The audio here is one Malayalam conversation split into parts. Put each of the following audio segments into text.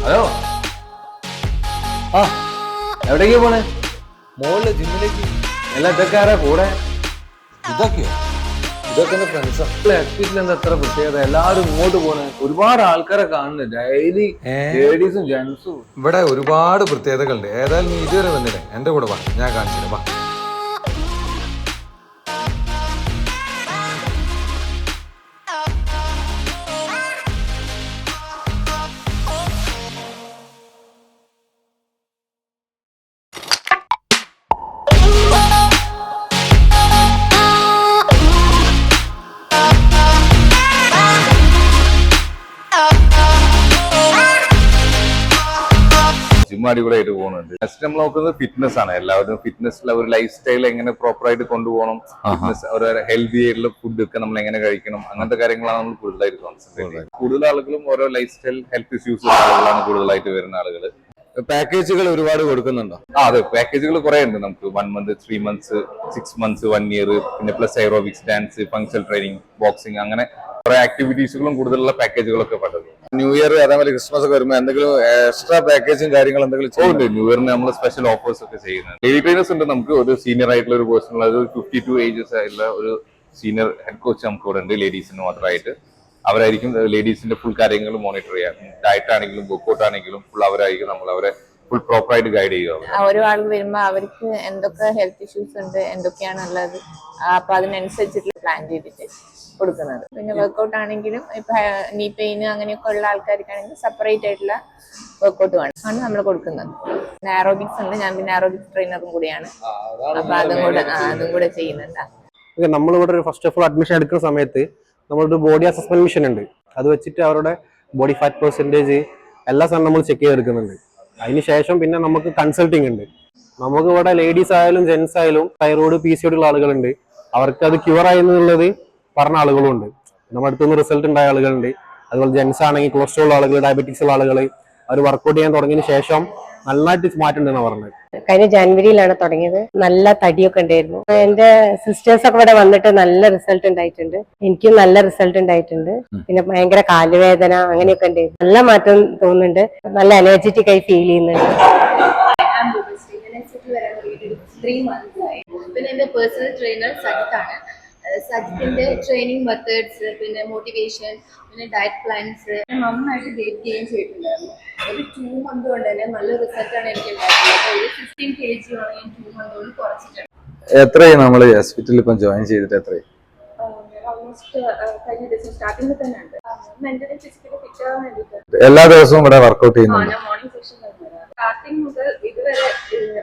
ഹലോ. ആ എവിടേക്കാ പോണേ? മോളില് ജിമ്മിലേക്ക്. എല്ലാ ഇതൊക്കെ ആരാ കൂടെ? ഇതൊക്കെയോ? ഇതൊക്കെ എന്റെ ഫ്രണ്ട്സാ. എക്സിറ്റിലെന്താ എത്ര പ്രത്യേകത? എല്ലാരും ഇങ്ങോട്ട് പോണേ, ഒരുപാട് ആൾക്കാരെ കാണുന്നുണ്ട് ഡെയിലി, ലേഡീസും ജെന്റ്സും. ഇവിടെ ഒരുപാട് പ്രത്യേകതകളുണ്ട്. ഏതായാലും നീ ഇതുവരെ വന്നില്ലേ, എന്റെ കൂടെ വാ, ഞാൻ കാണിച്ചു വാ. ജിം അടിപൊളിയായിട്ട് പോകുന്നുണ്ട്. ഫസ്റ്റ് നമ്മൾ നോക്കുന്നത് ഫിറ്റ്നസ് ആണ്. എല്ലാവരും ഫിറ്റ്നസ്സിൽ ഒരു ലൈഫ് സ്റ്റൈൽ എങ്ങനെ പ്രോപ്പർ ആയിട്ട് കൊണ്ടുപോകണം, ഫിറ്റ്നസ് ഒരു ഹെൽത്തി ആയിട്ടുള്ള ഫുഡ് ഒക്കെ നമ്മൾ എങ്ങനെ കഴിക്കണം, അങ്ങനത്തെ കാര്യങ്ങളാണ് നമ്മൾ കൂടുതലായിട്ട് കോൺസെൻട്രേറ്റ് ചെയ്യുന്നത്. കൂടുതൽ ആളുകളും ഓരോ ലൈഫ് സ്റ്റൈൽ ഹെൽത്ത് ഇഷ്യൂസ് ആളുകളാണ് കൂടുതലായിട്ട് വരുന്ന ആളുകൾ. പാക്കേജുകൾ ഒരുപാട് കൊടുക്കുന്നുണ്ടോ? അതെ, പാക്കേജുകൾ കുറെ ഉണ്ട്. നമുക്ക് 1 month, 3 months, 6 months, 1 year, പിന്നെ plus aerobics, dance, functional training, boxing, അങ്ങനെ കുറെ ആക്ടിവിറ്റീസുകളും കൂടുതലുള്ള പാക്കേജുകളൊക്കെ പറ്റും. ന്യൂ ഇയർ അതേപോലെ ക്രിസ്മസ് ഒക്കെ വരുമ്പോൾ എന്തെങ്കിലും എക്സ്ട്രാ പാക്കേജും കാര്യങ്ങളും എന്തെങ്കിലും ഉണ്ട്. ന്യൂ ഇയറിന് നമ്മൾ സ്പെഷ്യൽ ഓഫേഴ്സ് ഒക്കെ ചെയ്യുന്നുണ്ട്. ഡെയിലി ട്രെയിനേഴ്സ് ഉണ്ട്. നമുക്ക് ഒരു സീനിയർ ആയിട്ടുള്ള ഒരു പേഴ്സൺ, അതായത് 52 ഏജസ് ആയിട്ടുള്ള ഒരു സീനിയർ ഹെഡ് കോച്ച് നമുക്ക് ഇവിടെ ഉണ്ട്, ലേഡീസിന് മാത്രമായിട്ട്. അവരായിരിക്കും ലേഡീസിന്റെ ഫുൾ കാര്യങ്ങൾ മോണിറ്റർ ചെയ്യാൻ. ഡയറ്റ് ആണെങ്കിലും വർക്കൗട്ട് ആണെങ്കിലും ഫുൾ അവരായിരിക്കും നമ്മൾ അവരെ ഫുൾ പ്രോപ്പർ ആയിട്ട് ഗൈഡ് ചെയ്യുക. ഓരോ ആൾ വരുമ്പോ അവർക്ക് എന്തൊക്കെ ഹെൽത്ത് ഇഷ്യൂസ് ഉണ്ട്, എന്തൊക്കെയാണ് ഉള്ളത്, അപ്പൊ അതിനനുസരിച്ചിട്ട് പ്ലാൻ ചെയ്തിട്ട് കൊടുക്കുന്നത്. പിന്നെ വർക്കൗട്ട് ആണെങ്കിലും ഇപ്പൊ നീ പെയിന് അങ്ങനെയൊക്കെ ഉള്ള ആൾക്കാർക്കാണെങ്കിൽ സെപ്പറേറ്റ് ആയിട്ടുള്ള വർക്കൗട്ട് ആണ് നമ്മൾ കൊടുക്കുന്നത്. പിന്നെ ആറോബിക്സ് ഉണ്ട്. ഞാൻ പിന്നെ ആറോബിക്സ് ട്രെയിനറും കൂടിയാണ്. അപ്പൊ അതും കൂടെ ചെയ്യുന്നുണ്ട്. നമ്മളിവിടെ ഒരു ഫസ്റ്റ് ഓഫ് ഓൾ അഡ്മിഷൻ എടുക്കുന്ന സമയത്ത് നമ്മളൊരു ബോഡി അസസ്മെന്റ് മിഷൻ ഉണ്ട്. അത് വെച്ചിട്ട് അവരുടെ ബോഡി ഫാറ്റ് പെർസെൻറ്റേജ് എല്ലാ സാധനം നമ്മൾ ചെക്ക് ചെയ്തെടുക്കുന്നുണ്ട്. അതിനുശേഷം പിന്നെ നമുക്ക് കൺസൾട്ടിങ് ഉണ്ട്. നമുക്ക് ഇവിടെ ലേഡീസ് ആയാലും ജെന്റ്സ് ആയാലും തൈറോയ്ഡ് PCOD ഉള്ള ആളുകളുണ്ട്. അവർക്ക് അത് ക്യൂർ ആയി എന്നുള്ളത് പറഞ്ഞ ആളുകളും ഉണ്ട്. നമ്മുടെ അടുത്തുനിന്ന് റിസൾട്ട് ഉണ്ടായ ആളുകളുണ്ട്. അതുപോലെ ജെന്റ്സ് ആണെങ്കിൽ കൊളസ്ട്രോൾ ഉള്ള ആളുകൾ, ഡയബറ്റിക്സ് ഉള്ള ആളുകൾ അവർ വർക്കൗട്ട് ചെയ്യാൻ തുടങ്ങിയതിന് ശേഷം നന്നായിട്ട് മാറ്റുണ്ടെന്ന് പറഞ്ഞത്. കഴിഞ്ഞ ജനുവരിയിലാണ് തുടങ്ങിയത്. നല്ല തടിയൊക്കെ ഉണ്ടായിരുന്നു. എന്റെ സിസ്റ്റേഴ്സ് ഒക്കെ ഇവിടെ വന്നിട്ട് നല്ല റിസൾട്ട് ഉണ്ടായിട്ടുണ്ട്. എനിക്കും നല്ല റിസൾട്ട് ഉണ്ടായിട്ടുണ്ട്. പിന്നെ ഭയങ്കര കാലുവേദന അങ്ങനെയൊക്കെ ഉണ്ടായിരുന്നു. നല്ല മാറ്റം തോന്നുന്നുണ്ട്. നല്ല എനർജറ്റിക് ആയി ഫീൽ ചെയ്യുന്നുണ്ട്. പിന്നെ എന്റെ പേഴ്സണൽ ട്രെയിനർ സജിത്താണ്. സജിത്തിന്റെ ട്രെയിനിങ് മെത്തേഡ്സ്, പിന്നെ മോട്ടിവേഷൻ, പിന്നെ ഡയറ്റ് പ്ലാൻസ് നന്നായിട്ട് വെയിറ്റ് ഗെയിൻ ചെയ്തിട്ടുണ്ടായിരുന്നു. ഒരു 2 month കൊണ്ട് തന്നെ നല്ല റിസൾട്ടാണ് എനിക്ക് ഉണ്ടായിരുന്നത്. ഒരു 15 kg ആണ് ഞാൻ 2 month കൊണ്ട് കുറച്ചിട്ടുണ്ട്. എത്രയും നമ്മൾ ഹോസ്പിറ്റലിൽ ഇപ്പം ജോയിൻ ചെയ്തിട്ട് എത്രയും? ഓൾമോസ്റ്റ് കഴിഞ്ഞ ദിവസം സ്റ്റാർട്ടിങ്ങിൽ തന്നെ ഉണ്ട്. മെന്റലി ഫിസിക്കലി ഫിറ്റ് ആവാൻ വേണ്ടിയിട്ട് എല്ലാ ദിവസവും ഇവിടെ വർക്കൗട്ട് ചെയ്യുന്നുണ്ട്. ഞാൻ മോർണിംഗ് സെഷൻ സ്റ്റാർട്ടിങ് മുതൽ ഇതുവരെ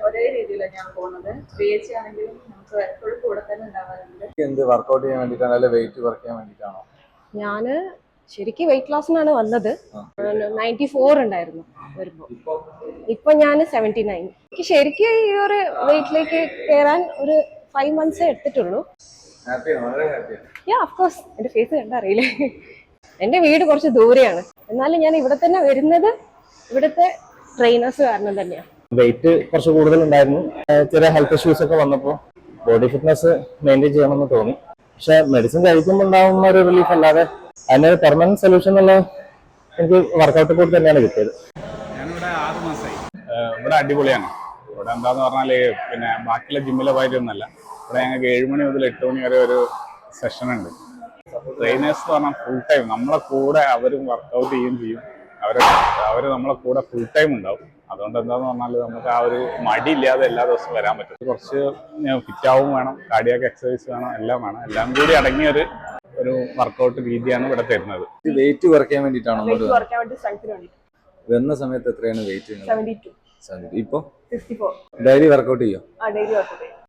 ഒരേ രീതിയിലാണ് ഞാൻ പോകുന്നത്. PH ആണെങ്കിലും നമുക്ക് എപ്പോഴും കൂടെ തന്നെ ഉണ്ടാവാറുണ്ട്. എന്ത് വർക്കൗട്ട് ചെയ്യാൻ വേണ്ടിയിട്ടാണോ അല്ലെ വെയിറ്റ് കുറയ്ക്കാൻ ചെയ്യാൻ വേണ്ടിയിട്ടാണോ? ഞാന് ശരിക്കും വെയിറ്റ് ലോസിനാണ് വന്നത്. 94 ഉണ്ടായിരുന്നു വരുമ്പോ. ഇപ്പൊ ഞാൻ 79. എനിക്ക് ശരിക്കും ഈ ഒരു വെയിറ്റിലേക്ക് കയറാൻ ഒരു 5 months എടുത്തിട്ടുള്ളൂ. Of course. എന്റെ ഫേസ് കണ്ടറിയില്ലേ? എന്റെ വീട് കുറച്ച് ദൂരെയാണ്. എന്നാലും ഞാൻ ഇവിടെ തന്നെ വരുന്നത് ഇവിടുത്തെ ട്രെയിനേഴ്സ് കാരണം തന്നെയാണ്. വെയിറ്റ് കുറച്ച് കൂടുതലുണ്ടായിരുന്നു. ചെറിയ ഹെൽത്ത് ഇഷ്യൂസ് ഒക്കെ വന്നപ്പോൾ ബോഡി ഫിറ്റ്നസ് മെയിൻറ്റെയിൻ ചെയ്യണമെന്ന് തോന്നി. പക്ഷെ മെഡിസിൻ കഴിക്കുമ്പോൾ ഉണ്ടാകുന്ന ഒരു റിലീഫ് അല്ലാതെ അതിനൊരു പെർമനന്റ് സൊല്യൂഷൻ എന്നുള്ള എനിക്ക് വർക്കൗട്ട് കൂടി തന്നെയാണ് കിട്ടിയത്. ഞാനിവിടെ 6 മാസമായി. ഇവിടെ അടിപൊളിയാണ്. ഇവിടെ എന്താന്ന് പറഞ്ഞാല് പിന്നെ ബാക്കിയുള്ള ജിമ്മിലെ പോയിട്ടൊന്നുമല്ല. ഇവിടെ ഞങ്ങൾക്ക് 7 മണി മുതൽ 8 മണി വരെ ഒരു സെഷൻ ഉണ്ട്. ട്രെയിനേഴ്സ് എന്ന് പറഞ്ഞാൽ ഫുൾ ടൈം നമ്മളെ കൂടെ അവരും വർക്കൗട്ട് ചെയ്യുകയും ചെയ്യും. അവര് നമ്മളെ കൂടെ ഫുൾ ടൈം ഉണ്ടാവും. അതുകൊണ്ട് എന്താന്ന് പറഞ്ഞാൽ നമുക്ക് ആ ഒരു മടിയില്ലാതെ എല്ലാ ദിവസവും വരാൻ പറ്റും. കുറച്ച് ഫിറ്റാവും വേണം, കാർഡിയാക് എക്സസൈസ് വേണം, എല്ലാം വേണം. എല്ലാം കൂടി അടങ്ങിയ ഒരു വർക്കൗട്ട് രീതിയാണ് ഇവിടെ തരുന്നത്. വെയിറ്റ് കുറയ്ക്കാൻ വേണ്ടിയിട്ടാണോ? വന്ന സമയത്ത് എത്രയാണ് വെയിറ്റ്? 72. ഇപ്പൊ 64. ഡെയിലി വർക്കൗട്ട് ചെയ്യോ? ഡെയിലി വർക്കൗട്ട് ചെയ്യും.